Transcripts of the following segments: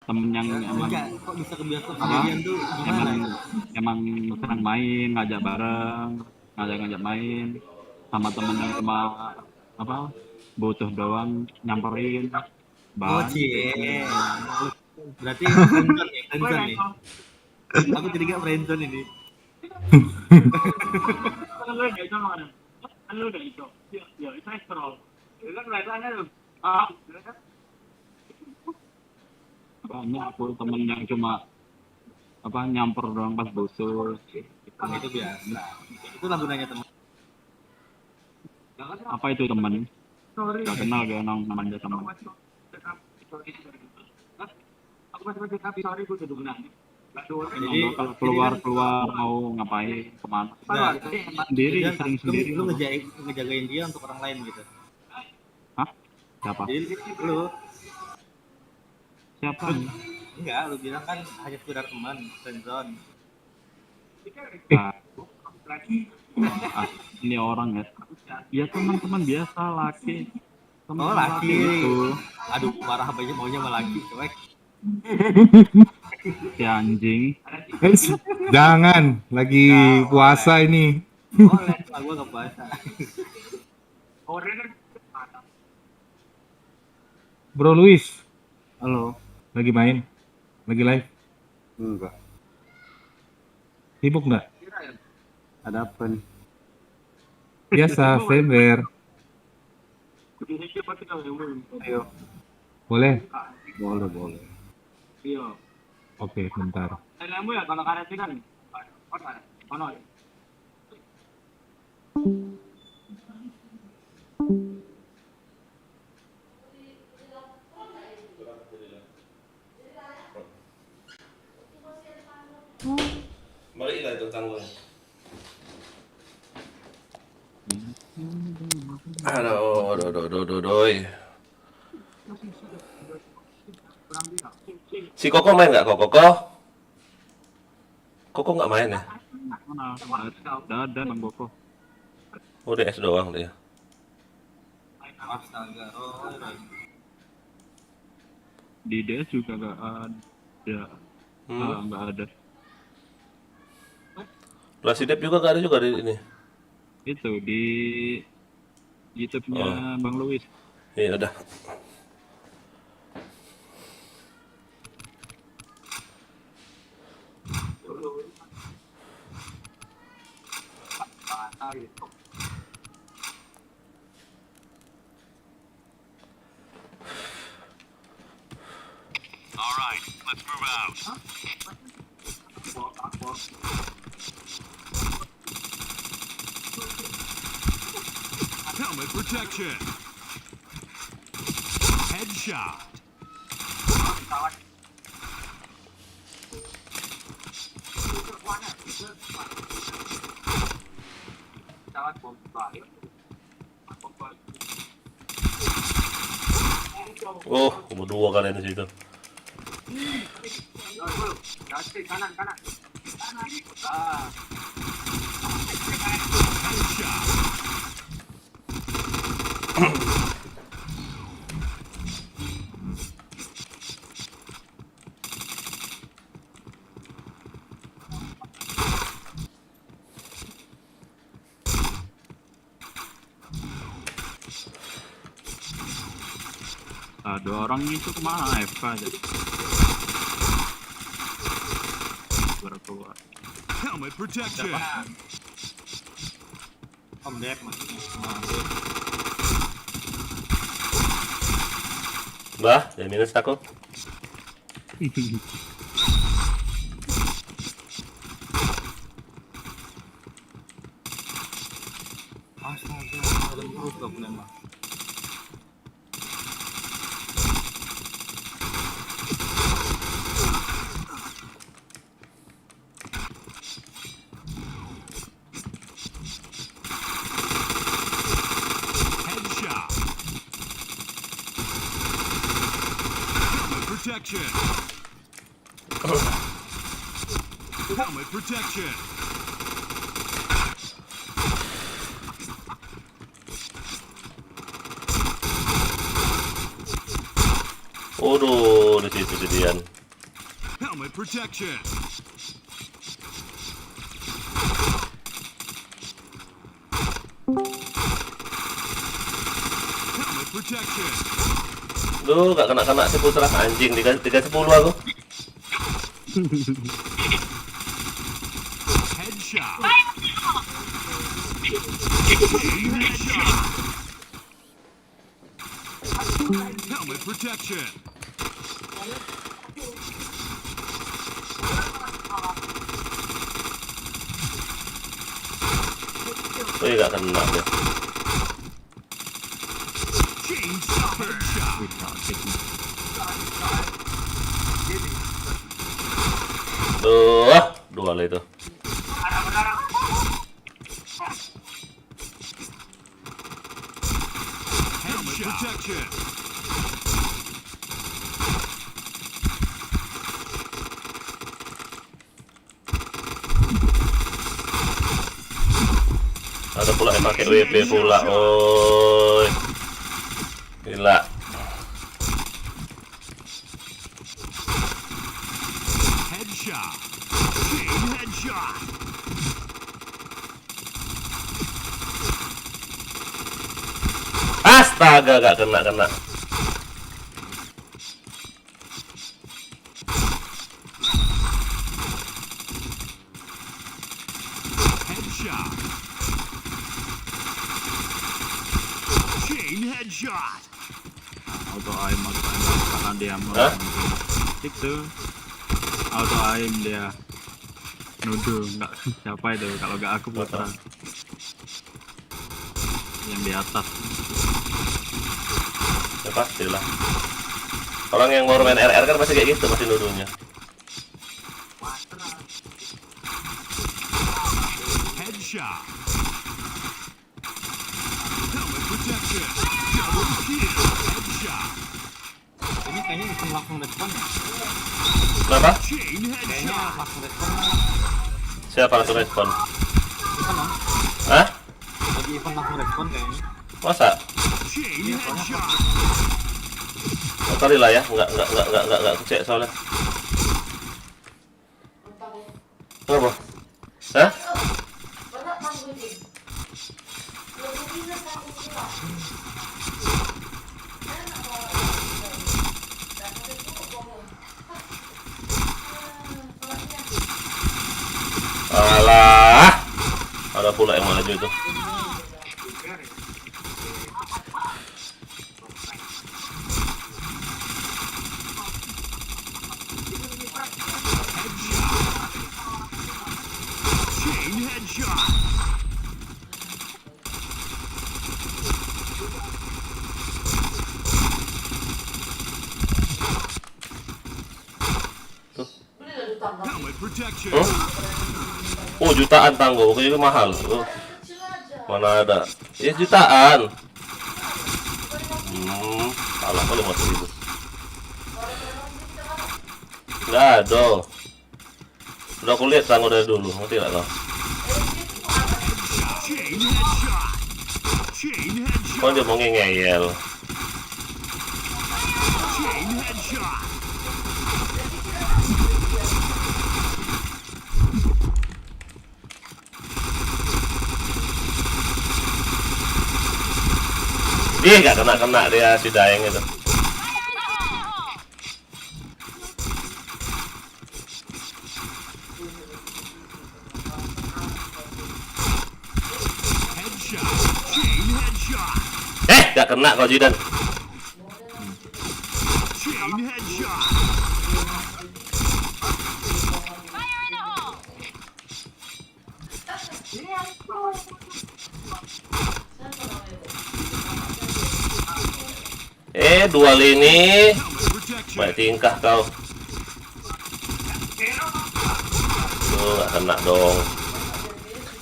temen yang emang Enggak, kok bisa ke bioskop apa sendirian tuh gimana emang itu? emang senang main ngajak bareng ngajak main sama temen yang cuma apa butuh doang nyamperin Oh, banyak kayak cie. gitu. Berarti friendzone nih, friendzone nih. Aku curiga friendzone ini. Banyak aku temen yang cuma apa nyamper doang pas butuh Oh, itu biasa. Itulah gunanya teman. apa itu temen gak kenal gak namanya temen. Jadi Kalau jadi keluar kan keluar mau ngapain kemana enggak sendiri tujuan sering lu, sendiri lu aku. ngejagain dia untuk orang lain gitu. Hah siapa Jadi lu siapa lu enggak lu bilang kan hanya sekedar teman, friendzone. nah, ah, ini orang ya ya teman-teman biasa laki Oh, teman-teman laki laki. gitu Aduh, marah banyak maunya sama laki, coy. si anjing. Jangan, lagi Enggak boleh. puasa ini. Boleh, lah gua enggak puasa. Bro Luis, Halo lagi main? Lagi live? enggak Sibuk nggak? ada apa nih Biasa, Faber. ayo Boleh? boleh boleh Oke, bentar. Balik lah itu tanggung. Aduh, aduh, aduh, aduh, aduh, aduh. Si Koko main nggak, Koko? Koko nggak main ya? udah ada Bang Boko Oh, DS doang dia. Astaga. Oh, di DS juga nggak ada nggak ada Plasidep juga nggak ada juga di ini. itu di YouTube-nya Oh, Bang Louis. iya udah. Helmet protection. Headshot. Oh, berdua kalian di situ. Headshot. Dua orang itu kemana AFK aja baru keluar. Helmet protection. Om Dek maksudnya. Bah, ya minus aku. Astaga, ada terus gak punya mah. Headshot. Helmet protection. Helmet protection. Waduh, di situ sedian. Helmet protection. Helmet protection. Duh, gak kena-kena si Putra. Anjing, 310 aku. Headshot. Headshot. Helmet protection. Wih, gak kena deh. Chain stopper. Headshot. Wih, tak cek. Duh, dua lah itu. Helmet protection. Ada pula yang pakai WP pula, oi. Gila. Headshot. Chain headshot. Astaga, gak kena. Headshot. Chain headshot. Auto aim karena dia mau Hah? itu auto aim dia nuduh nggak siapa itu kalau nggak aku Putra yang di atas. Ya pastilah. Orang yang baru main RR kan pasti kayak gitu, pasti nuduhnya. Headshot. Helmet protection. Double kill. Headshot. Ini kayaknya event langsung respon ya. Kenapa? Chain Kayaknya headshot. langsung respon. Siapa langsung respon? Event lah. Hah? Lagi event langsung respon kayaknya. Masa? Chain headshot. Oh, kali lah ya, nggak cek soalnya. Kenapa? Hah? Alah, ada pula yang maju itu. Chain headshot. Helmet protection. Oh, oh jutaan tangguh, pokoknya itu mahal. Oh, mana ada? Ya jutaan. Salah kali 50.000. Nggak ada. Udah aku lihat tangguh dari dulu, ngerti nggak kau? Chain headshot. Chain headshot. Kok dia mau ngeyel? Chain headshot. Ih, nggak kena dia si Daeng itu. Headshot. Chain headshot. Nggak kena kau Jidan. Chain headshot. Dua lini. Helmet protection. Baik tingkah kau. Tuh, nggak kena dong.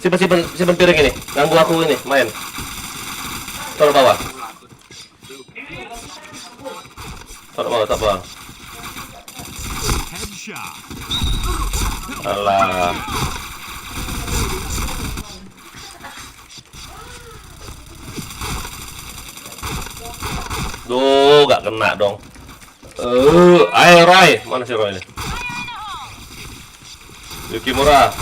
Simpen piring ini. Ganggu aku ini, main. Taruh bawah. Taruh bawah. Headshot. Alah. Duh, nggak kena dong. Ayo Roy, mana si Roy ini? Yukimura.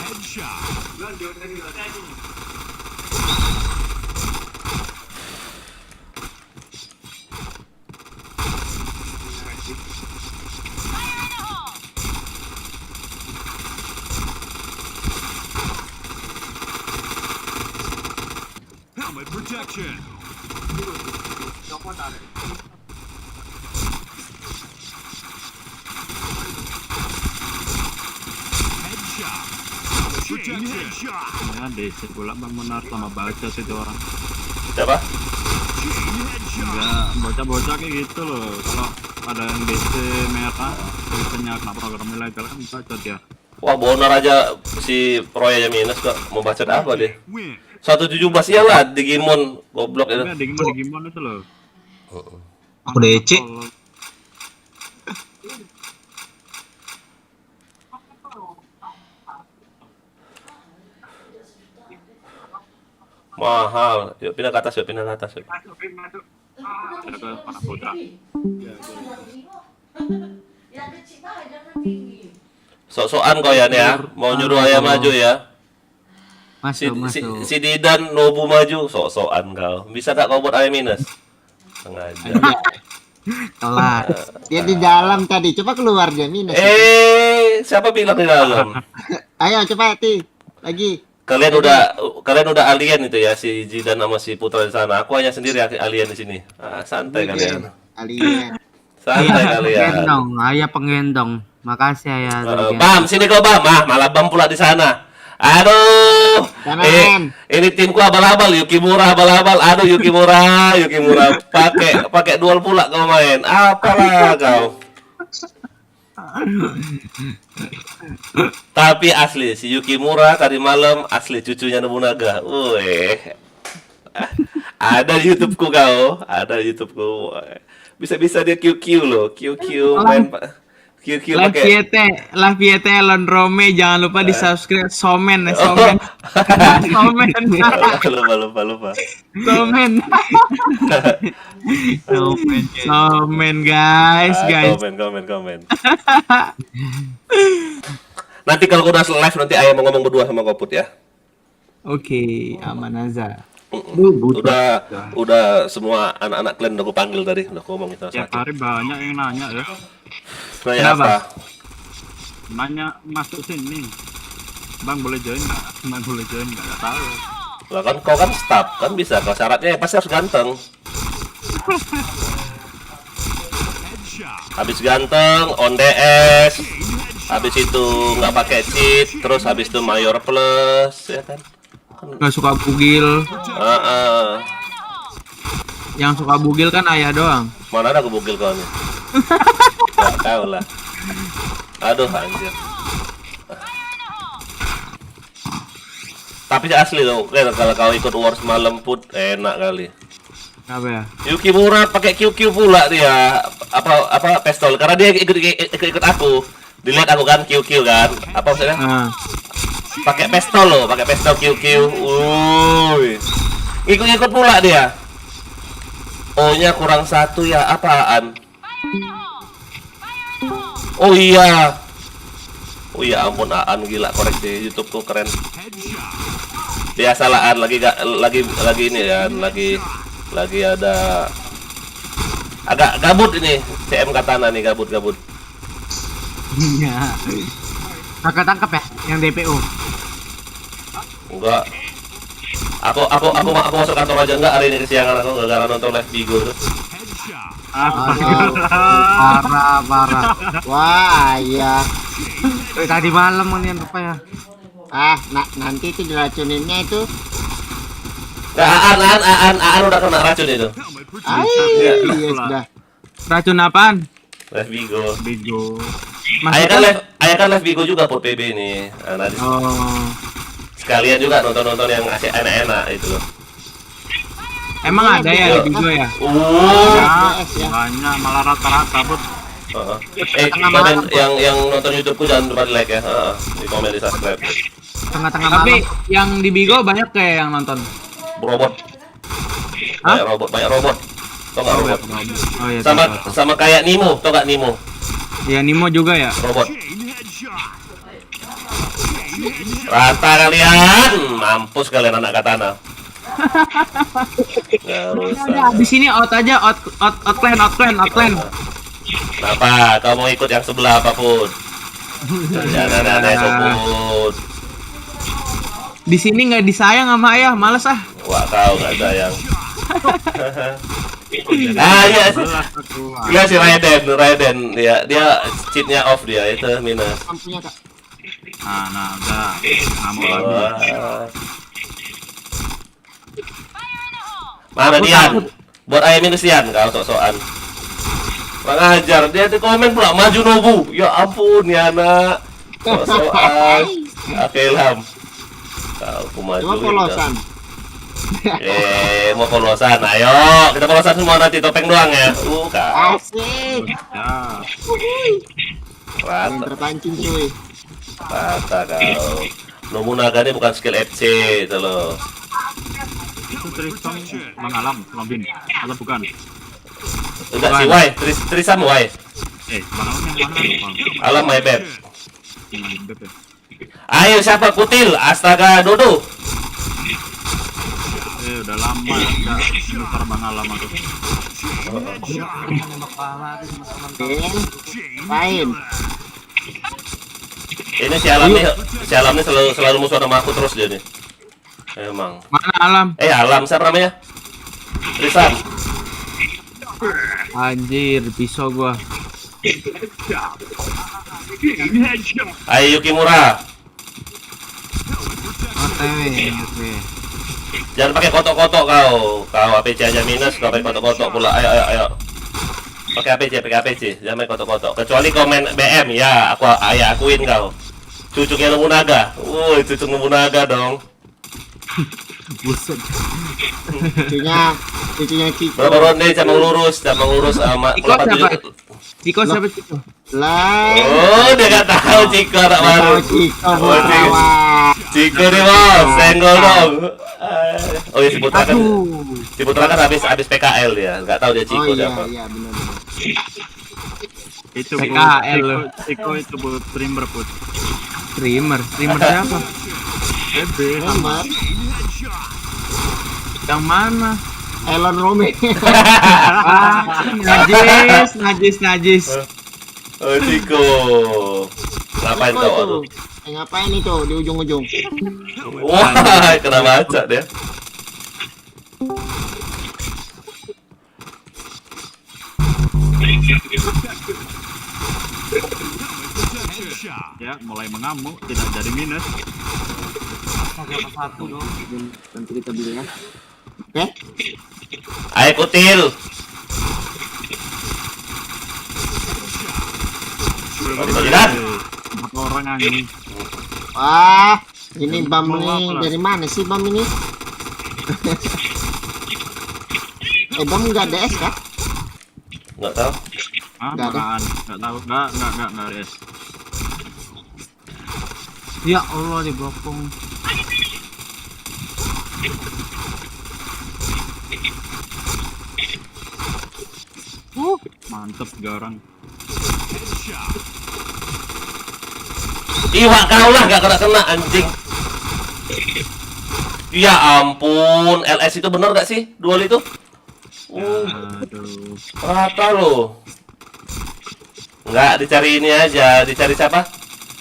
Headshot. Helmet protection. Headshot. Chain headshot. Ya DC pula Bang Benar sama baca sih itu orang. Siapa? Chain headshot. Ya bocah-bocah kayak gitu loh. Kalau ada yang DC merah, tulisannya kena program ilegal kan baca dia. Wah, Bonar aja si Proy aja minus kok. Mau baca apa dia? Win. 117 iyalah Digimon goblok itu. Tapi Digimon itu loh. Aku DC. Kalau Mahal. Yuk pindah ke atas, yuk pindah ke atas. Yuk. ada ke mana putra. Sok-sokan kau ya nih ya. Mau nyuruh ayah maju ya. Si, Masuk, si, masuk. si Didan Nobu maju, sok-sokan kau. Bisa tak kau buat ayah minus? Sengaja. Telat. Dia di dalam tadi. Coba keluar dia minus. Siapa bilang di dalam? Ayo coba Ti. Lagi. Kalian udah alien itu ya, si Zidan sama si Putra di sana. Aku hanya sendiri alien di sini. Santai kalian. Alien. Santai kalian. Ayah penggendong. Makasih ayah. Bam, sini kau Bam. Malah Bam pula di sana. Aduh. Kanan. Ini timku abal-abal, Yukimura abal-abal. Aduh Yukimura. Pakai dual pula kau main. Apalah kau. Tapi asli si Yukimura tadi malam asli cucunya Nobunaga. Wih. Ada di YouTubeku kau, ada di YouTubeku. Bisa-bisa dia QQ loh, QQ main Pak. QQ pakai. Lah Viete Elon Rome, jangan lupa di subscribe Somen. Somen. Lupa. Somen. Somen guys. Komen. Nanti kalau udah live nanti ayah mau ngomong berdua sama Koput ya. Oke, aman aja. Udah semua anak-anak kalian udah aku panggil tadi, udah aku ngomong itu Tiap satu. hari banyak yang nanya ya. Nanya apa? Nanya masuk sini. Bang boleh join nggak? Bang boleh join nggak? Nggak tahu. Lah kan kau kan staff, kan bisa. Kalau syaratnya pasti harus ganteng. Headshot. Habis ganteng, on DS. Habis itu nggak pakai cheat, terus habis itu mayor plus, ya kan? Nggak suka bugil. Yang suka bugil kan ayah doang. Mana ada aku bugil kau nih? Gak tahu lah. Aduh anjir. Tapi asli loh, kalau kau ikut Wars malam pun enak kali. Apa ya? Yukimura pakai QQ pula dia. Apa pistol? Karena dia ikut aku. Dilihat aku kan QQ kan. Apa maksudnya? Pakai pistol loh, pakai pistol QQ. Wuih. Ikut pula dia. O-nya kurang satu ya, apaan? Oh iya. Oh iya ampun Aan gila koreksi YouTubeku keren. Biasalah Aan lagi ini kan, lagi ada agak gabut ini. CM Katana nih gabut. Iya. Kakak tangkap ya yang DPO. Enggak. Aku masuk kantor aja enggak hari ini kesiangan aku gara-gara nonton live Bigo tuh. Parah. Wah, iya. Tadi malam nih apa ya? Nanti itu diracuninnya itu. Nah, Aan udah kena racun itu. Iya sudah. Racun apaan? Live Bigo. Ayah kan live Bigo juga Pot PB nih. Nah, sekalian juga nonton yang asik enak-enak itu. Emang ada ya di Bigo ya? Banyak malah rata-rata Bud. Kalian yang nonton YouTubeku jangan lupa di like ya. Di komen, di subscribe. Tengah-tengah malam. Tapi yang di Bigo banyak kayak yang nonton. robot. Banyak robot, banyak robot. Tau nggak robot? Oh iya. Sama kayak Nemo, tau nggak Nemo? Ya Nemo juga ya. Robot. Chain headshot. Chain headshot. Rata kalian, mampus kalian anak katana. Nggak usah. Di sini out aja, out clan. Kenapa? Kau mau ikut yang sebelah apapun? Jangan aneh Sobut. Di sini nggak disayang sama ayah, males ah. Wah kau nggak sayang. Ah iya, iya si Raiden, dia cheatnya off dia itu minus. Lampunya kak. Nah, udah. Ngamuk lagi. Wah. Mana Dian? Buat ayam minus Dian, kau sok-sokan. Pengajar dia di komen pula maju Nobu. Ya ampun ya anak. Sok-sokan. Oke Ilham. Kau maju. Cuma polosan. Mau polosan. Ayo, kita polosan semua nanti topeng doang ya. Kau. Asik. Ya. Yang Rata, terpancing cuy. rata kau. Nobunaga ini bukan skill FC itu loh. Itu Tristan mengalam, Robin. Atau bukan? Enggak si Y, Trisam Y. Mengalam yang mana? Bang? Alam my bad. Yang beb ya. Ayo siapa Kutil? Astaga Dodo. Udah lama enggak nukar mengalam aku. Oke. Lain. Ini si Alam nih selalu musuh sama aku terus dia nih. Emang. Mana alam? Alam siapa namanya? Trisam. Anjir, pisau gua. Chain headshot. Ayo Yukimura. OTW. Jangan pakai kotok-kotok kau. Kau APC aja minus, kau pakai kotok-kotok pula. Ayo. Pakai APC. Jangan main kotok-kotok. Kecuali kau main BM ya, aku akuin kau. Cucunya Nobunaga. Woi, cucuk Nobunaga dong. Buset. Cucunya Ciko. Berapa ronde sama lurus sama Ciko siapa? Ciko siapa Ciko? Lah. Oh, dia nggak tahu Ciko anak baru. Ciko Oh, Butrawan. Ciko nih bos, senggol dong. Oh iya si Putra kan, habis PKL dia, nggak tahu dia Oh Ciko iya siapa. iya benar. Itu PKL. Ciko itu buat streamer put. Streamer siapa? Nomor Yang mana? Elon Rome. Najis. Oh Ciko, ngapain Ciko kau? itu. Aduh. Ngapain itu di ujung-ujung? Wah, kena baca dia. Headshot. Ya, mulai mengamuk, tidak jadi minus. Nanti kita beli ya. Oke. Ayo Kutil. Bagi-bagikan. 4 orang anjing. Wah, ini bam ini dari mana sih bam ini? Bam nggak DS kah? Nggak tahu. Ah, Nggak ada. apaan? Nggak tahu. Nggak res. Ya Allah dibokong. Mantep 3 orang. Iwak kau lah nggak kena anjing. Ya ampun, LS itu bener gak sih duel itu? Aduh. Rata loh. Nggak dicari ini aja, dicari siapa?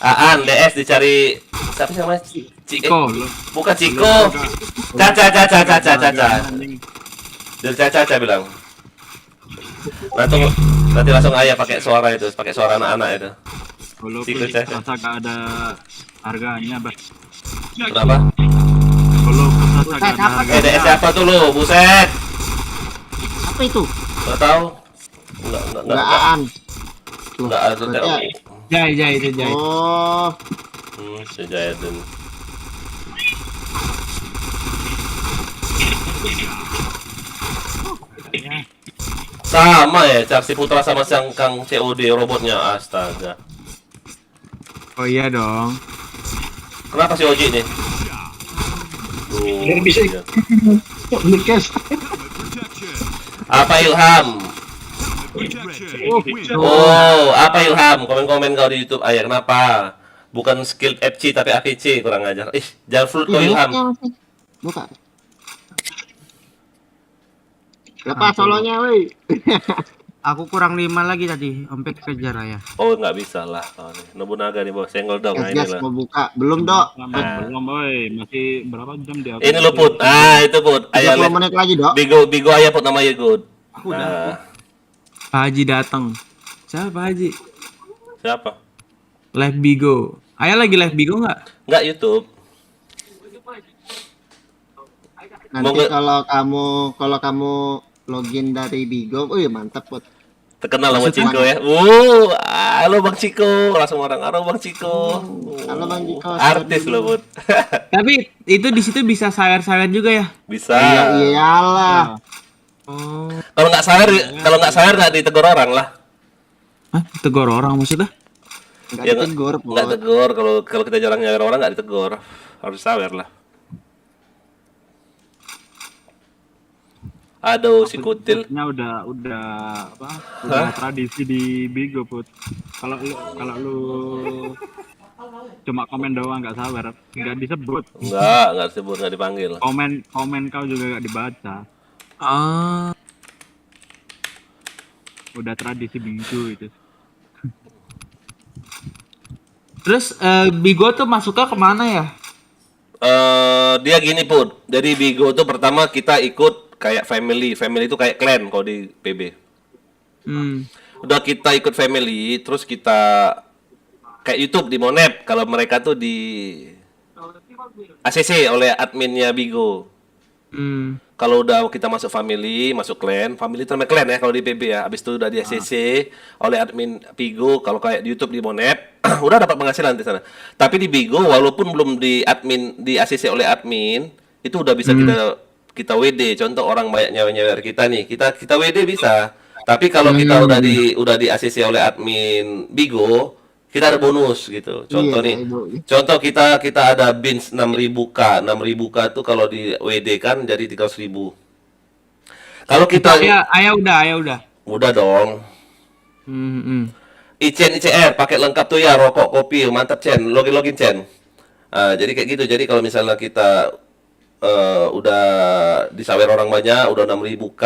Aan, DS dicari siapa sih namanya? Ciko. Bukan Ciko. Caca. Anjing. Dari Caca bilang. Nanti langsung ayah pakai suara itu, pakai suara anak-anak itu. Kalau Ciko, Caca. rasa gak ada harganya, Bah. Kenapa? Kalau rasa gak ada harganya. DS siapa tuh lo? Buset. Apa itu? Nggak tahu. Nggak Aan. Nggak ada. Berarti Jai. Oh, Sejaiden. Sama ya, Cak si Putra sama sang Kang COD robotnya, astaga. Oh iya dong. Kenapa si Oji nih? Aduh. bisa. iya. Beli cash. Protection. Apa Ilham? Protection. Oh, apa Ilham? Komen-komen kau di YouTube. Ayah kenapa? Bukan skill FC tapi APC, kurang ajar. Ih, jangan full kau Ilham. Buka. Lepas solonya, woi. Aku kurang 5 lagi tadi, sampai kejar ya. Oh, nggak bisa lah. Oh, nih. Nobunaga nih, bos. Senggol dong. Nah, Gas inilah. mau buka. Belum, Dok. Belum, boy. Masih berapa jam dia? Ini lo Put. Ah, itu Put. Ayah 30 lihat. menit lagi, Dok. Bigo ayah Put namanya good. Nah, Pak Haji datang. Siapa Pak Haji? siapa? Live Bigo. Ayah lagi live Bigo nggak? Nggak YouTube. Nanti Mau- kalau kamu login dari Bigo, mantap, Put. Terkenal sama Maksudnya? Ciko ya. Halo Bang Ciko. Langsung orang, halo Bang Ciko. Halo, Bang Ciko. Artis lo Put. Tapi itu di situ bisa sayar-sayar juga ya. Bisa. Iya, iyalah. Oh. Kalau nggak sayar nggak ditegur orang lah. Hah? Tegur orang maksudnya? Enggak Ya, ditegur, nggak Put. tegur. Kalau kita jarang nyari orang nggak ditegur. Harus sawer lah. Aduh, si kutil. Nya udah apa? Udah tradisi di Bigo, Put. Kalau lu cuma komen doang nggak sabar, nggak disebut. Nggak disebut, nggak dipanggil. Komen kau juga nggak dibaca. Ah. Udah tradisi Bigo itu. Terus Bigo tuh masuknya kemana ya? Dia gini Put. Jadi Bigo tuh pertama kita ikut kayak family itu kayak clan kalau di PB. Udah kita ikut family, terus kita kayak YouTube di Monep. Kalau mereka tuh di ACC oleh adminnya Bigo. Kalau udah kita masuk family itu namanya clan ya kalau di PB ya. Habis itu udah di ACC oleh admin Bigo. Kalau kayak di YouTube di Monep, udah dapat penghasilan di sana. Tapi di Bigo walaupun belum di ACC oleh admin, itu udah bisa kita WD. Contoh orang banyak nyawer kita nih. Kita WD bisa. Tapi kalau kita udah di ACC oleh admin Bigo, kita ada bonus gitu. Contoh Iya, nih. Ibu. Contoh kita ada bins 6.000k. 6.000k tuh kalau di WD kan jadi 300.000. Kalau kita Ayah udah. udah dong. Icen ICR pakai lengkap tuh ya, rokok, kopi, mantap Cen. Login Cen. Jadi kayak gitu. Jadi kalau misalnya kita udah disawer orang banyak, udah 6.000k,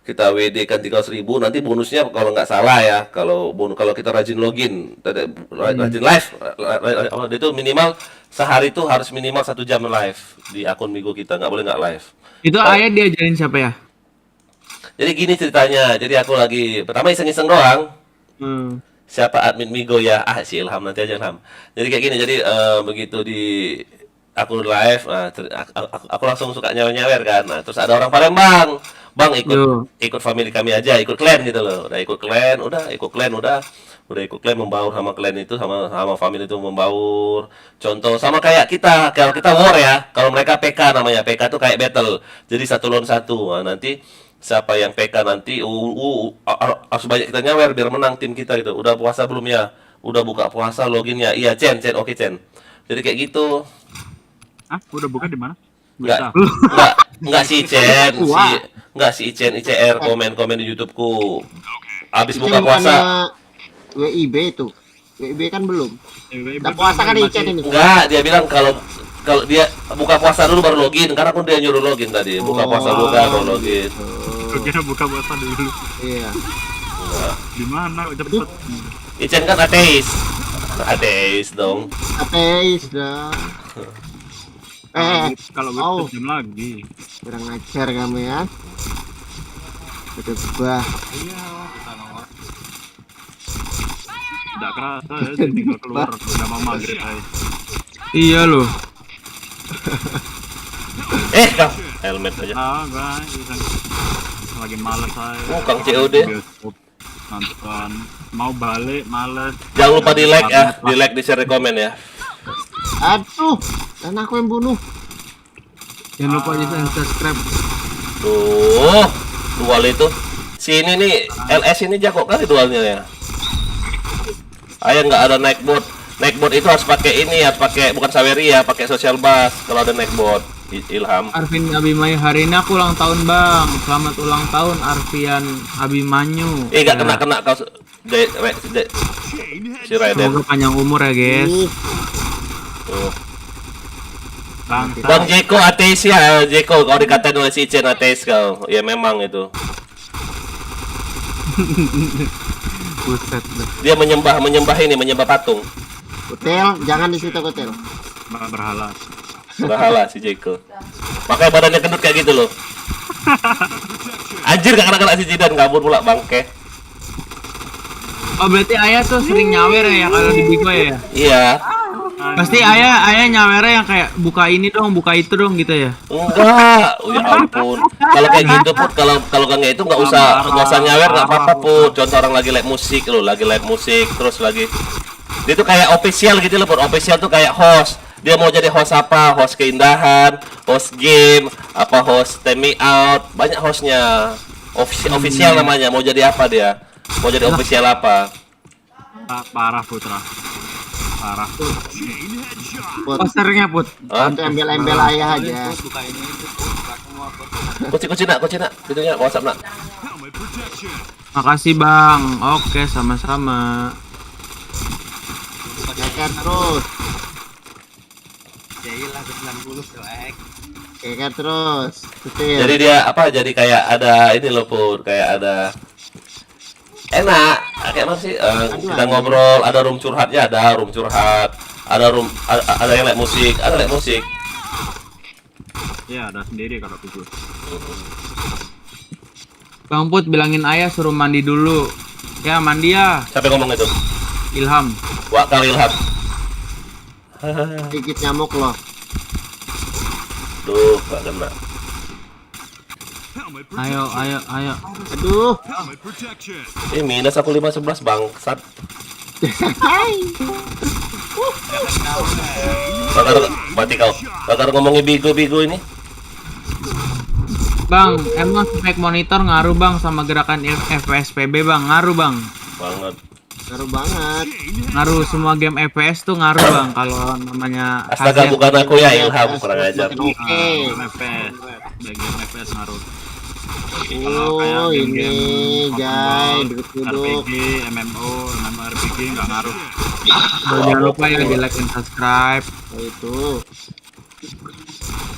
kita WD kan 300.000, nanti bonusnya kalau nggak salah ya, kalau kita rajin login, rajin live, itu minimal sehari itu harus minimal 1 jam live di akun Bigo kita, nggak boleh nggak live. Itu ayah diajarin siapa ya? Jadi gini ceritanya, jadi aku lagi pertama iseng-iseng doang. Siapa admin Bigo ya? Si Ilham, nanti aja Ilham. Jadi kayak gini, jadi begitu di aku live, aku langsung suka nyawer kan. Nah, terus ada orang Palembang, Bang ikut family kami aja, ikut clan gitu loh. Udah ikut clan, udah ikut clan membaur sama clan itu, sama family itu membaur. Contoh sama kayak kita, kalau kita war ya, kalau mereka PK namanya, PK tuh kayak battle. Jadi 1 lawan 1. Nah, nanti siapa yang PK nanti harus banyak kita nyawer biar menang tim kita gitu. Udah puasa belum ya? Udah buka puasa loginnya. Iya, Cen, oke Cen. Jadi kayak gitu. Udah buka di mana? Enggak si Icen, si Icen ICR komen di YouTubeku. Habis buka puasa. WIB itu. WIB kan belum. Udah puasa kan Icen ini. Enggak, dia bilang kalau dia buka puasa dulu baru login, karena aku dia nyuruh login tadi. Buka puasa dulu baru login. Kira buka puasa dulu. Iya. Di mana? Cepet. Icen kan ateis. Ateis dong. Ateis dong. Kalau oh. jam lagi. Kurang ajar kamu ya. Berdebah. Tidak kerasa ya, jadi tinggal keluar udah mau maghrib aja. Iya loh. Kang, helmet aja. Guys, lagi males saya. Kang COD. Nonton, mau balik males. Jangan lupa di like ya, di share, di komen ya. Aduh, dan aku yang bunuh. Jangan lupa di subscribe. Tuh, dual itu. Si ini nih, LS ini jago kali dualnya ya. Ayah nggak ada naik bot. Naik bot itu harus pakai ini, harus pakai bukan Sawery ya, pakai social bus kalau ada naik bot. Ilham. Arvin Abimanyu, hari ini aku ulang tahun bang. Selamat ulang tahun Arfian Abimanyu. Gak Ya, kena kau si Raiden. semoga panjang umur ya guys. Tuh. Bangsa. Bang Jeko ateis ya, Jeko kau dikatain oleh si Chen ateis kau. Ya memang itu. Buset. Dia menyembah patung. Kutil, jangan di situ kutil. Berhala. Berhala si Jeko. Makanya badannya gendut kayak gitu loh. Anjir gak kena si Jidan, kabur pula bangke. Oh berarti ayah tuh sering nyawer ya kalau di Bigo ya? Iya. Pasti ayah nyawernya yang kayak buka ini dong, buka itu dong gitu ya? Enggak, oh ya ampun. Kalau kayak gitu put, kalau kayak itu nggak usah nyawer, nggak apa-apa put. Contoh orang lagi live musik lo, lagi live musik terus lagi. Dia tuh kayak official gitu loh put. Official tuh kayak host. Dia mau jadi host apa? Host keindahan, host game, apa host time me out, banyak hostnya. Official namanya. Mau jadi apa dia? Mau jadi official apa? Parah Putra. Parah. Put, Posternya put. Hah? itu embel-embel ayah aja. Kucing nak, itunya WhatsApp nak. Helmet protection. Makasih bang. Oke sama-sama. Keker terus. Keker terus. Kutil. Jadi dia apa? Jadi kayak ada ini loh pur, kayak ada enak. Kayak mana sih? Kita ngobrol, ada room curhatnya, ada room curhat, ada yang live musik, ada live musik. Ya ada sendiri kalau gitu. Bang Put bilangin ayah suruh mandi dulu. Ya mandi ya. Siapa yang ngomong itu? Ilham. Wah kali Ilham. Gigit nyamuk loh. Duh, gak kena. Helmet Ayo, protection. ayo. Aduh. Helmet protection. Minus aku 511 bangsat. Mati kau. Bakar ngomongin bigo ini. Bang, emang spek monitor ngaruh bang sama gerakan FPS PB bang? Ngaruh bang. Banget. Seru banget. Ngaruh semua game FPS tuh ngaruh bang kalau namanya Astaga hasil. bukan aku ya Ilham, kurang ajar. Oke. FPS. Bagian FPS ngaruh. Oh ini Jai duduk-duduk. RPG, MMO, MMORPG nggak ngaruh. Jangan lupa ya di like dan subscribe. Oh, itu.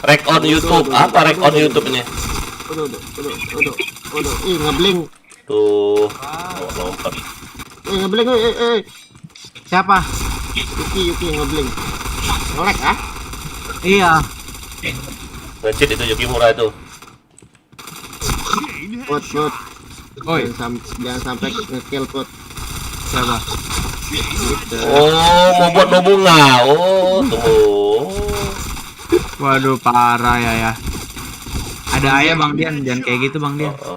Rek on YouTube, apa rek on YouTube ini? Udah. Ih ngeblink. Tuh, lompat. Ngeblink. Siapa? Yuki ngeblink. Ngelek ah? Iya. Ngecit itu Yukimura itu. Put. Oi, Jangan sampai ngekill put. siapa? Oh, mau buat bunga. Oh, tunggu. Waduh parah ya. Ada ayah bang Dian, jangan kayak gitu bang Dian. Oh.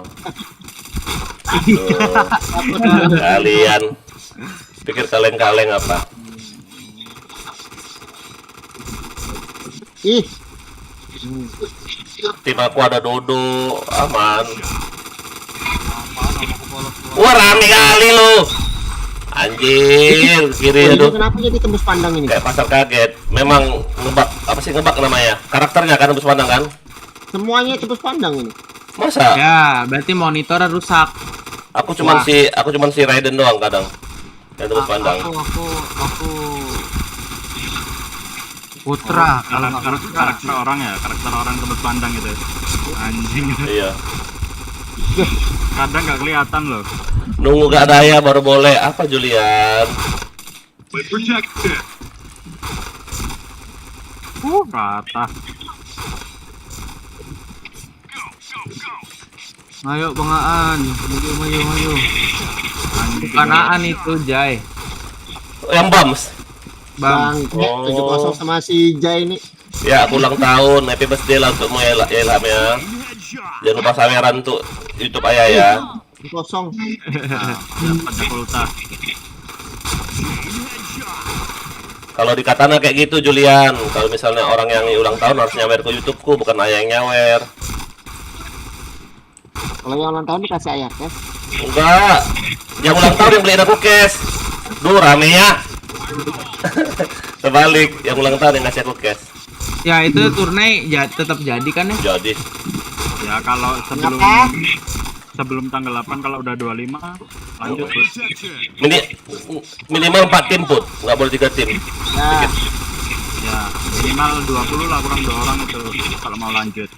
Aduh, kalian pikir kaleng-kaleng apa? Ih, Tim aku ada Dodo, aman. Wah rame kali lo. Anjir, kiri ini aduh. kenapa jadi tembus pandang ini? Kayak pasar kaget. Memang ngebak, apa sih ngebak namanya? Karakternya kan tembus pandang kan? Semuanya tembus pandang ini. Masa? Ya, berarti monitornya rusak. Aku cuman si Raiden doang kadang. Yang tembus pandang. Aku Putra. Kalau nggak Karakter orang ya, karakter orang tebus pandang itu. Anjing. Iya. Kadang nggak kelihatan loh. Nunggu gak ada ya baru boleh. Apa Julian? Helmet protection. Rata. Ayo Bangaan, maju. Bukanaan itu Jai. Yang Bams. Bang, Bang, 7-0 sama si Jai ini. Ya, aku ulang tahun. Happy birthday lah untuk Ilham ya. Headshot. Jangan lupa saweran untuk YouTube ayah ya. Kosong. Dapat Jakarta. Kalau di katana kayak gitu Julian. Kalau misalnya orang yang ulang tahun harus nyawer ke YouTubeku, bukan ayah yang nyawer. Kalau yang ulang tahun dikasih ayat ya. Enggak. Yang ulang tahun yang beliin aku cash. Duh rame ya. Terbalik, yang ulang tahun yang ngasih aku cash. Ya itu turne tetap jadi kan ya? Jadi Ya kalau sebelum Kenapa? sebelum tanggal 8 kalau udah 25 lanjut Put. Protection. minimal 4 tim put, nggak boleh 3 tim. Nah, Ya minimal 20 lah, kurang 2 orang itu kalau mau lanjut.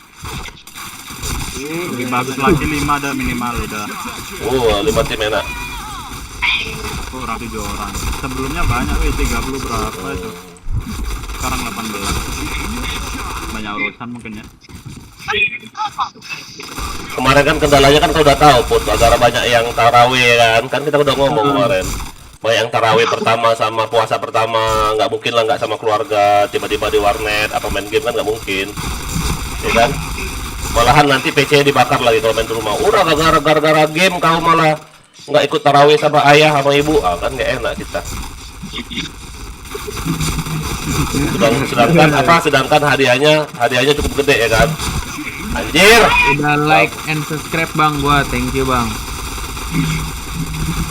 Lebih bagus lagi 5 ada minimal udah. Oh, 5 tim enak. Kurang 7 orang. Sebelumnya banyak 30 berapa itu. Sekarang 18. Banyak urusan mungkin ya. Kemarin kan kendalanya kan kau udah tahu put, agar banyak yang tarawih kan kita udah ngomong kemarin. Banyak yang tarawih pertama sama puasa pertama, nggak mungkin lah nggak sama keluarga, tiba-tiba di warnet apa main game kan nggak mungkin, ya kan? Malahan nanti PC dibakar lagi kalau main di rumah. Udah gara-gara game kau malah nggak ikut tarawih sama ayah sama ibu, kan nggak enak kita. Sedangkan hadiahnya cukup gede ya kan? Anjir. Udah like and subscribe bang, gua thank you bang.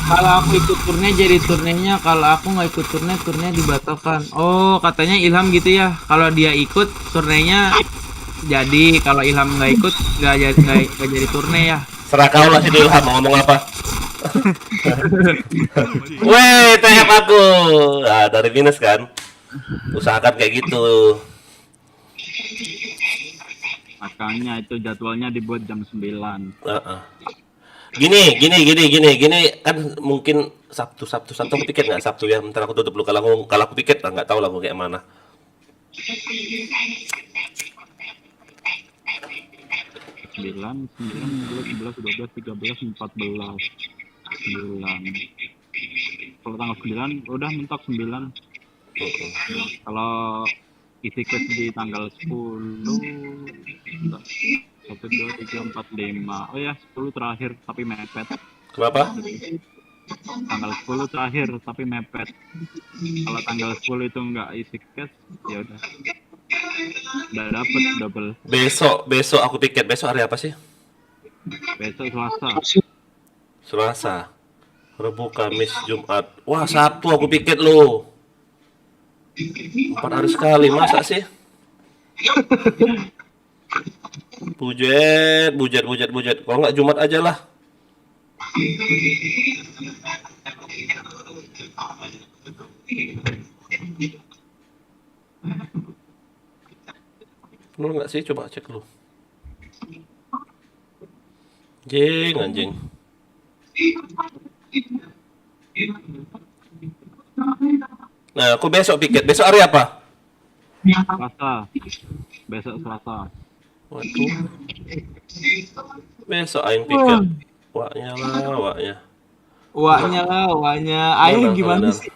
Kalau aku ikut turne jadi turnenya, kalau aku nggak ikut turne dibatalkan. Oh katanya Ilham gitu ya, kalau dia ikut turnenya jadi, kalau Ilham nggak ikut nggak jadi turne ya. Serah kau lah si Ilham mau ngomong apa. Weh, TF aku. Nah, dari minus kan. Usahakan kayak gitu. Makanya itu jadwalnya dibuat jam 9. Gini kan mungkin Sabtu aku piket nggak Sabtu ya, bentar aku tutup dulu. Kalau aku piket lah, nggak tahu lah aku kayak mana. 9, 10, 11, 12, 13, 14, 9. Kalau tanggal 9 udah mentok 9. Kalau isi quest di tanggal 10 1, 2, 3, 4, 5. Oh ya 10 terakhir tapi mepet. Kenapa? Tanggal 10 terakhir tapi mepet. Kalau tanggal 10 itu nggak isi quest ya udah dapet double. Besok aku piket. Besok hari apa sih? Besok Selasa, Rabu, Kamis, Jumat. Wah, Sabtu aku piket lo. 4 hari sekali, masa sih? Bujet. Kalau nggak Jumat aja lah. Bener nggak sih? Coba cek lu. Anjing. Nah, aku besok piket. Besok hari apa? Selasa. Besok Selasa. Waduh. Besok aing piket. Waknya. Ayah Mana, gimana mana? sih?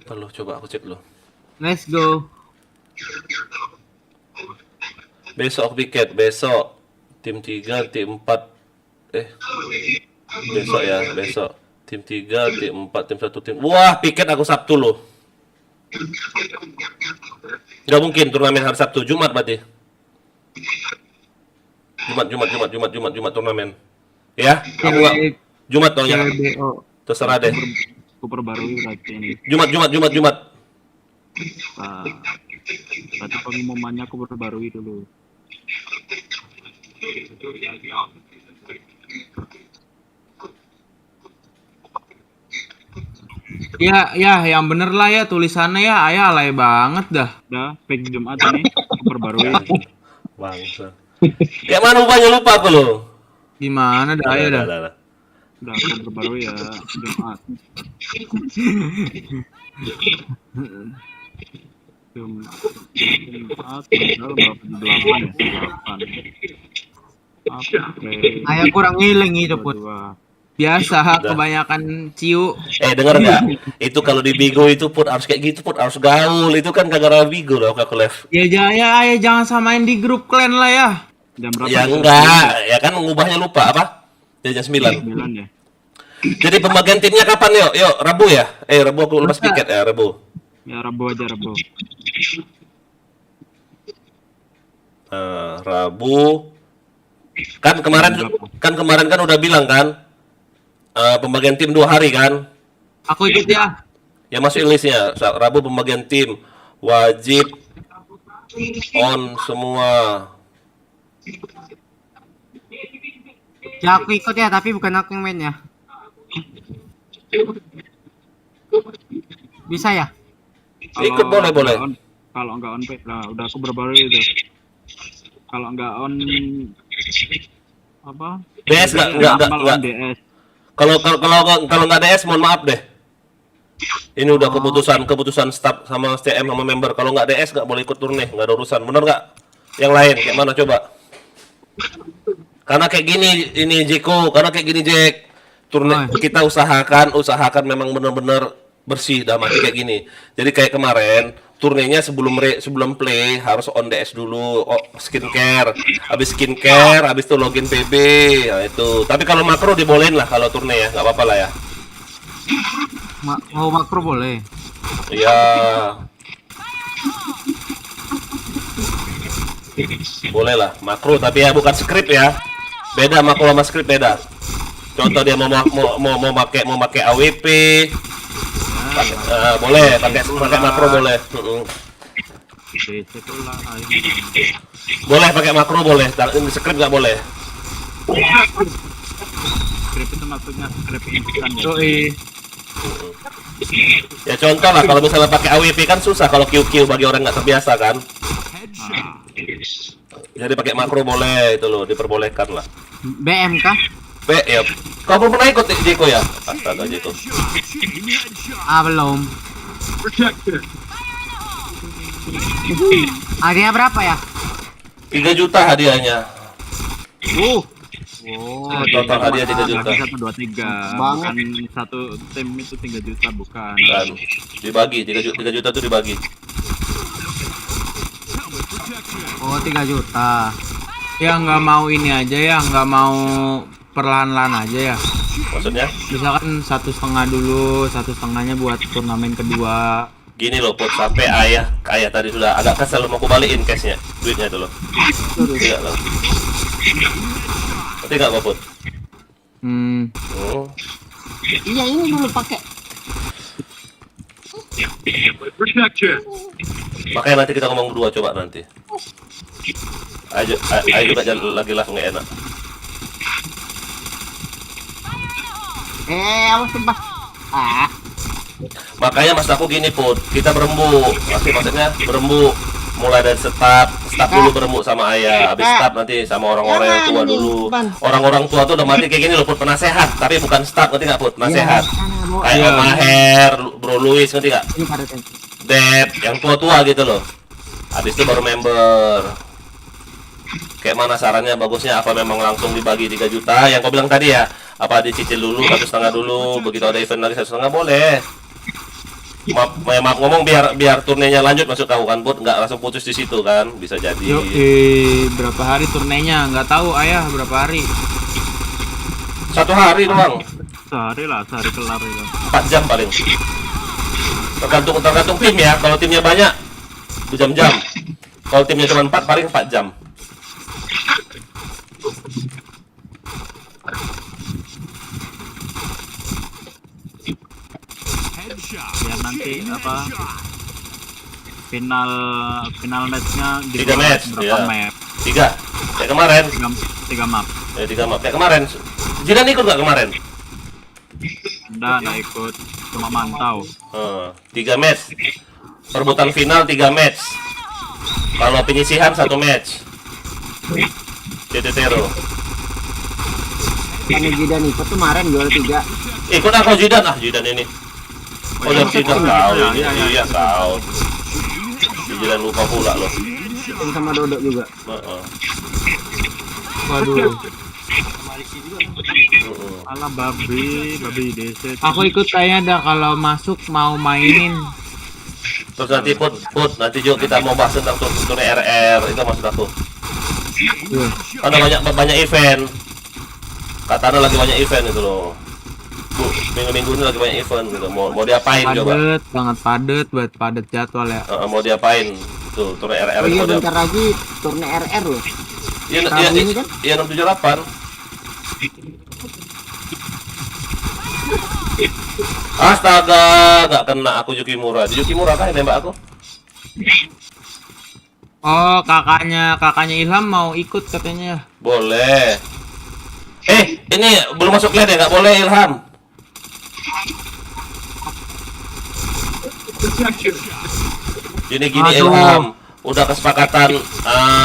Lalu coba aku cek lu. Let's go. Besok aku piket. Besok tim 3, tim 4. Besok. Tim 3, tim 4, tim 1, tim. Wah, piket aku Sabtu loh. Nggak mungkin turnamen hari Sabtu, Jumat berarti. Jumat turnamen. Ya, aku nggak. Jumat dong ya. CBO. Terserah deh. Aku perbarui berarti ini. Jumat. Berarti pengumumannya aku perbarui dulu. Ya, yang bener lah ya tulisannya ya, ayah alay banget dah. Udah, fake Jumat ini aku perbarui. Bangsa. Kayak mana rupanya lupa aku loh. Gimana dah ayah dah. Udah aku perbarui ya Jumat. Jumat tanggal berapa? 8 ya? 8. Oke. Ayah kurang ngiling itu put. 22. Biasa Udah. kebanyakan ciu. Denger nggak? Itu kalau di Bigo itu put harus kayak gitu, put harus gaul. Itu kan gara-gara Bigo loh aku live. Ya ayah jangan samain di grup clan lah ya. Jam berapa? Ya enggak, ya kan ngubahnya lupa apa? Jam 9. 9 ya. Jadi pembagian timnya kapan yuk? Rabu ya? Rabu aku lepas piket ya, Rabu. Ya Rabu aja Rabu. Rabu. Kan kemarin kan udah bilang kan pembagian tim 2 hari kan? Aku ikut ya. Ya masuk listnya. Rabu pembagian tim wajib On semua. Ya aku ikut ya, tapi bukan aku yang main ya. Bisa ya? Ikut boleh. Kalau nggak on page lah, udah aku berbaru itu. Kalau nggak on apa? DS nggak. on DS. Kalau nggak DS, mohon maaf deh. Ini udah keputusan staff sama STM sama member. Kalau nggak DS nggak boleh ikut turne, nggak ada urusan. Bener nggak? Yang lain kayak mana coba? Karena kayak gini ini Jeko, karena kayak gini Jack. Turne kita usahakan memang bener-bener bersih dah mati kayak gini. Jadi kayak kemarin turnenya sebelum play harus on DS dulu, skincare. Habis skincare, habis itu login PB. Nah itu. Tapi kalau makro dibolehin lah kalau turne ya, nggak apa-apa lah ya. Mau makro boleh. Iya. Boleh lah, makro tapi ya bukan script ya. Beda makro sama script beda. Contoh dia mau pakai AWP. Boleh pakai makro boleh. DC pula. Boleh pakai makro boleh, tapi script nggak boleh. Script itu maksudnya script instan ya. Ya contoh lah kalau misalnya pakai AWP kan susah kalau QQ bagi orang nggak terbiasa kan. Jadi pakai makro boleh itu loh, diperbolehkan lah. BM kah? Ya. Kamu pernah ikut Jeko ya? Astaga Jeko. Belum. Protected. Hadiah berapa ya? 3 juta hadiahnya. Total hadiah 3 juta. 1, 2, 3. Banget. Bukan satu tim itu 3 juta bukan. Kan dibagi 3 juta tuh dibagi. Oh, 3 juta. Ya nggak mau ini aja ya, nggak mau perlahan-lahan aja ya. Maksudnya Misalkan 1,5 dulu, 1,5-nya buat turnamen kedua. gini loh Put, sampai ayah tadi sudah agak kesel mau aku balikin cashnya, duitnya itu loh. Tidak loh. Nanti nggak apa Put? Oh. Iya, ini dulu pakai. Protection. Makanya nanti kita ngomong berdua coba nanti. Ayo juga lagi langsung nggak enak. Awas sumpah. Makanya mas aku gini Put, kita berembuk, maksudnya berembuk mulai dari staf dulu berembuk sama ayah, habis staf nanti sama orang-orang yang tua dulu. Orang-orang tua tuh udah mati kayak gini loh Put, penasehat, tapi bukan staf, ngerti nggak Put? Penasehat. Kayak Om Maher, Bro Luis, ngerti nggak? Dep, yang tua-tua gitu loh. Habis itu baru member. Kayak mana sarannya bagusnya, apa memang langsung dibagi 3 juta yang kau bilang tadi ya, apa dicicil dulu 1,5 dulu, begitu ada event lagi 1,5 boleh. Maaf ngomong biar turnenya lanjut masuk kau kan Put, nggak langsung putus di situ kan, bisa jadi. Berapa hari turnenya? Nggak tahu ayah berapa hari. 1 hari doang, Sehari kelar ya. 4 jam paling. Tergantung tim ya, kalau timnya banyak berjam-jam. Kalau timnya cuma 4 paling 4 jam. Ya nanti apa final matchnya di 3 match, berapa ya. map? 3 kayak kemarin. 3 map. 3 map kayak kemarin. Jidan ikut nggak kemarin? Nggak ikut, cuma mantau. 3 match. Perebutan final 3 match. Kalau penyisihan 1 match. Tetero. Kan Jidan ikut kemarin jual 3. Ikut aku Jidan Jidan ini. Oh dan Jidan tahu ini. Iya tahu. Jidan lupa pula loh. Tim sama Dodo juga. Waduh. Alah babi DC. Aku ikut kayaknya dah kalau masuk mau mainin. Terus nanti put nanti juga kita mau bahas tentang turne RR itu maksud aku. Ada banyak event. Katanya lagi banyak event itu loh. Minggu-minggu ini lagi banyak event gitu. Mau diapain coba? Padet padet jadwal ya. Mau diapain? Tuh turne RR. Oh iya bentar lagi turne RR loh. Iya ini kan? Iya 678. Astaga, nggak kena aku Yukimura. Di Yukimura kan yang nembak aku? Oh, kakaknya Ilham mau ikut katanya. Boleh. Ini belum masuk lane ya, nggak boleh Ilham. Protection. Gini Aduh. Ilham, udah kesepakatan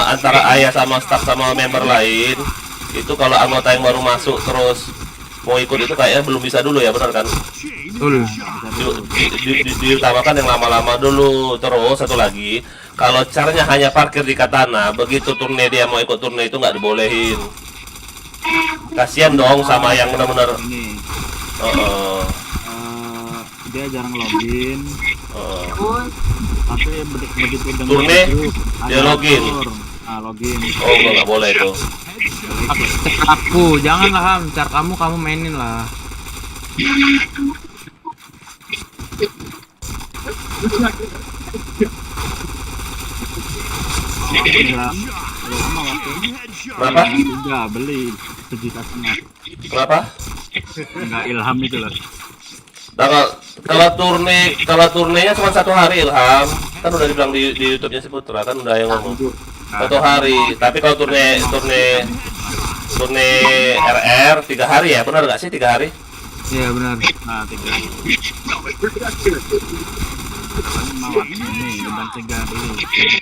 antara ayah sama staff sama member lain. Itu kalau anggota yang baru masuk terus mau ikut itu kayaknya belum bisa dulu ya, benar kan? Betul. Diutamakan yang lama-lama dulu. Terus satu lagi, kalau caranya hanya parkir di Katana, begitu turne dia mau ikut turne itu nggak dibolehin. Kasihan dong sama yang benar-benar. Ini Heeh. dia jarang login, Heeh. tapi begitu dengar Turne, grup, dia ada login. atur. Nah, login. Oh, nggak boleh itu. Cek aku, janganlah Ham, car kamu mainin lah. Alhamdulillah. Lama waktunya. Kenapa? Enggak beli 1,5 juta. Kenapa? Enggak Ilham itu loh. Nah, kalau turnenya cuma 1 hari Ilham, kan udah dibilang di YouTube-nya si Putra kan udah yang ngomong 1 hari. Tapi kalau turne RR 3 hari ya, benar nggak sih 3 hari? Iya benar. Nah, 3 Protection. mawat ini bintang 3 beli.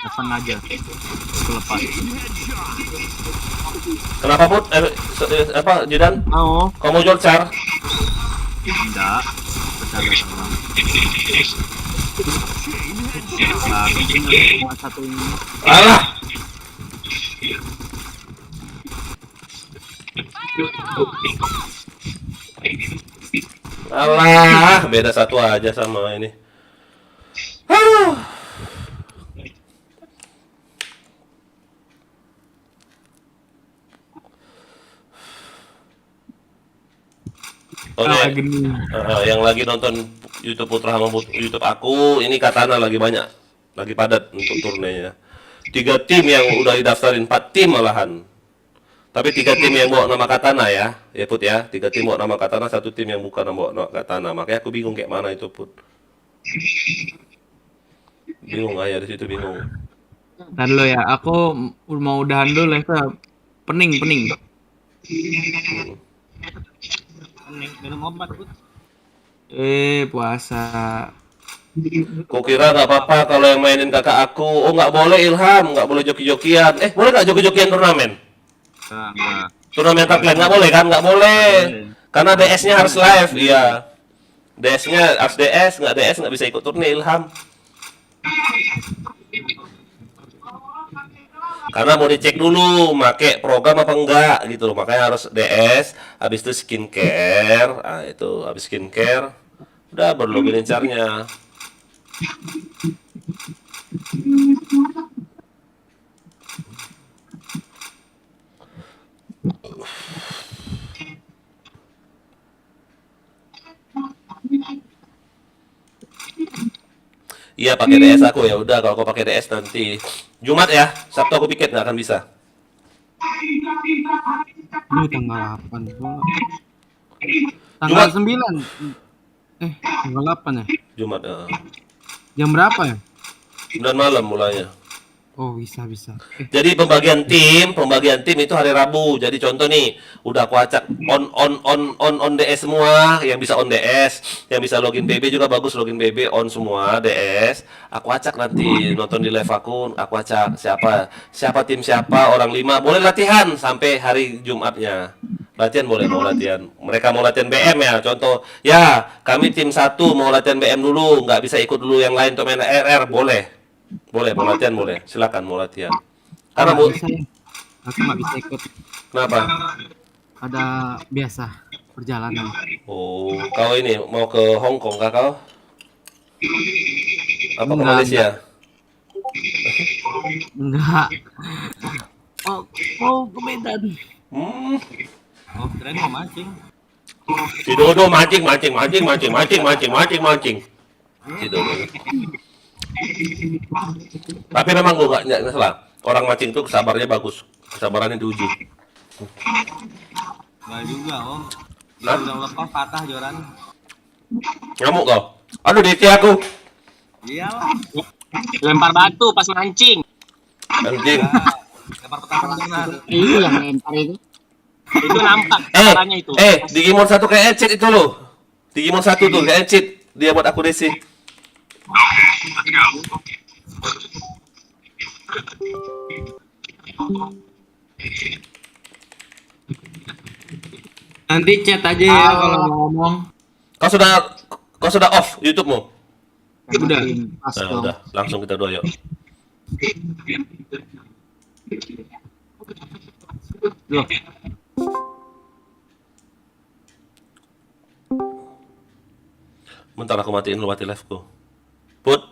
Pesan aja. Aku lepas. Kenapa Put? Apa Jidan? Oh, Kamu jual car? enggak. Bercanda doang. Nah, cuma satu ini. Alah. Alah, beda 1 aja sama ini. Oh, yang lagi nonton YouTube Putra sama YouTube aku, ini Katana lagi banyak, lagi padat untuk turnenya. 3 tim yang udah didaftarin, 4 tim malahan. Tapi 3 tim yang bawa nama Katana ya Put ya. 3 tim bawa nama Katana, 1 tim yang bukan bawa nama Katana. Makanya aku bingung kayak mana itu Put. Bingung aja di situ bingung. Ntar dulu ya, aku mau udahan dulu ya. Pening. Minum obat, Bud. Puasa. Kok kira nggak apa-apa kalau yang mainin kakak aku? Oh nggak boleh Ilham, nggak boleh joki-jokian. Boleh nggak joki-jokian turnamen? Enggak. Turnamen tagline nggak boleh kan? Nggak boleh. Karena DS-nya harus live, iya. DS-nya harus DS, nggak DS nggak bisa ikut turne Ilham. Karena mau dicek dulu, make program apa enggak gitu loh. Makanya harus DS, habis itu skincare. Nah, itu habis skincare udah baru login caranya. Iya pakai DS aku ya udah kalau kau pakai DS nanti Jumat ya, Sabtu aku piket nggak akan bisa. Ini tanggal 8 tuh. Jumat. Tanggal 9. Tanggal 8 ya? Jumat Jam berapa ya? 9 malam mulainya. Oh, bisa. Jadi pembagian tim itu hari Rabu. Jadi contoh nih, udah aku acak on DS semua, yang bisa on DS, yang bisa login BB juga bagus login BB on semua DS. Aku acak nanti nonton di live aku acak siapa tim siapa orang 5 boleh latihan sampai hari Jumatnya. Latihan boleh mau latihan. Mereka mau latihan BM ya. Contoh, ya kami tim 1 mau latihan BM dulu, nggak bisa ikut dulu yang lain untuk main RR boleh. Boleh, mau latihan boleh. Silakan mau latihan. Karena Nggak bisa ya. Aku nggak bisa ikut. Kenapa? Ada biasa perjalanan. Oh, kau ini mau ke Hong Kong kah kau? Apa ke Enggak, Malaysia? Enggak. Oh, ke Medan. Oh, keren mau mancing. Si Dodo mancing. Si Dodo. Tapi memang gua nggak salah. Orang mancing tuh sabarnya bagus, kesabarannya diuji. Enggak juga, Om. Hah? Dia udah lepas patah joran. Ngamuk kau? Aduh, DC aku. Iyalah. Lempar batu pas mancing. Anjing. Lempar petasan benar. Itu yang lempar itu. Itu nampak caranya itu. Digimon 1 kayak Encit itu loh. Digimon 1 tuh kayak Encit. Dia buat aku DC. Nanti chat aja ya kalau mau ngomong. Kau sudah off YouTube-mu? Udah. Pas dong. Udah, langsung kita doa yuk. Loh. Bentar aku matiin lu, mati live-ku. Put.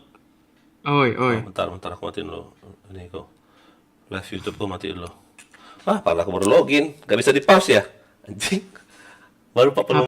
Oi. Bentar aku matiin lu. Ini kok. Live YouTube-ku matiin lu. Padahal aku baru login. Gak bisa di-pause ya? Anjing. Baru 40